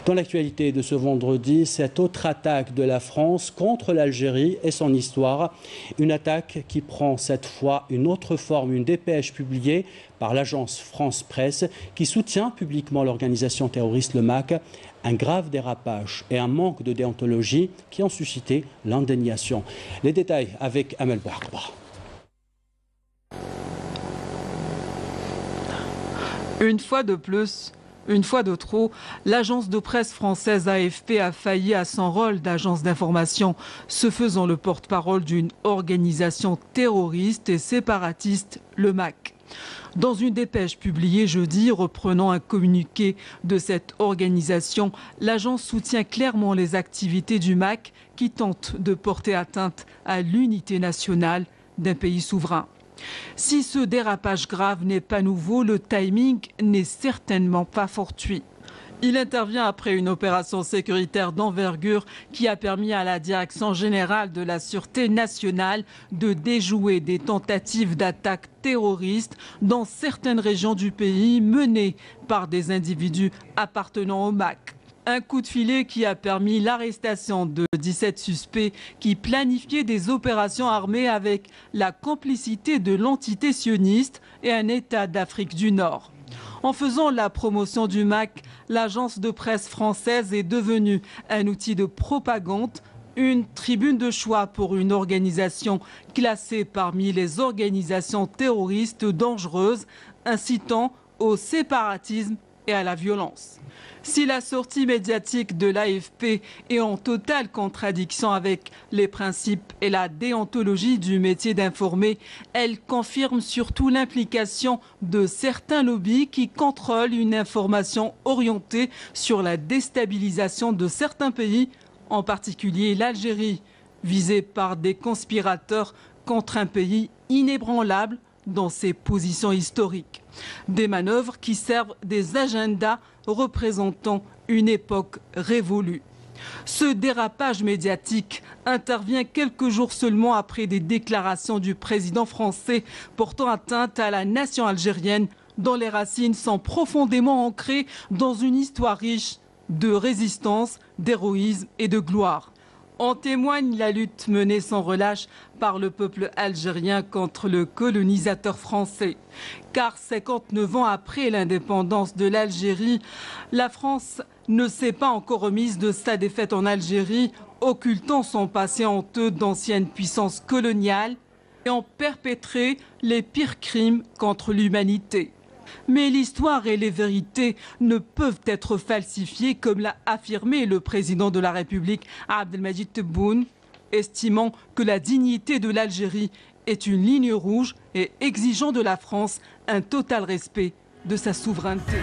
Dans l'actualité de ce vendredi, cette autre attaque de la France contre l'Algérie et son histoire. Une attaque qui prend cette fois une autre forme, une dépêche publiée par l'agence France Presse qui soutient publiquement l'organisation terroriste le MAC. Un grave dérapage et un manque de déontologie qui ont suscité l'indignation. Les détails avec Amel Bouakba. Une fois de plus, une fois de trop, l'agence de presse française AFP a failli à son rôle d'agence d'information, se faisant le porte-parole d'une organisation terroriste et séparatiste, le MAC. Dans une dépêche publiée jeudi, reprenant un communiqué de cette organisation, l'agence soutient clairement les activités du MAC qui tentent de porter atteinte à l'unité nationale d'un pays souverain. Si ce dérapage grave n'est pas nouveau, le timing n'est certainement pas fortuit. Il intervient après une opération sécuritaire d'envergure qui a permis à la Direction générale de la Sûreté nationale de déjouer des tentatives d'attaques terroristes dans certaines régions du pays menées par des individus appartenant au MAC. Un coup de filet qui a permis l'arrestation de 17 suspects qui planifiaient des opérations armées avec la complicité de l'entité sioniste et un État d'Afrique du Nord. En faisant la promotion du MAC, l'agence de presse française est devenue un outil de propagande, une tribune de choix pour une organisation classée parmi les organisations terroristes dangereuses, incitant au séparatisme et à la violence. Si la sortie médiatique de l'AFP est en totale contradiction avec les principes et la déontologie du métier d'informer, elle confirme surtout l'implication de certains lobbies qui contrôlent une information orientée sur la déstabilisation de certains pays, en particulier l'Algérie, visée par des conspirateurs contre un pays inébranlable dans ses positions historiques. Des manœuvres qui servent des agendas représentant une époque révolue. Ce dérapage médiatique intervient quelques jours seulement après des déclarations du président français portant atteinte à la nation algérienne dont les racines sont profondément ancrées dans une histoire riche de résistance, d'héroïsme et de gloire. En témoigne la lutte menée sans relâche par le peuple algérien contre le colonisateur français. Car 59 ans après l'indépendance de l'Algérie, la France ne s'est pas encore remise de sa défaite en Algérie, occultant son passé honteux d'ancienne puissance coloniale et en perpétré les pires crimes contre l'humanité. Mais l'histoire et les vérités ne peuvent être falsifiées, comme l'a affirmé le président de la République, Abdelmadjid Tebboune, estimant que la dignité de l'Algérie est une ligne rouge et exigeant de la France un total respect de sa souveraineté.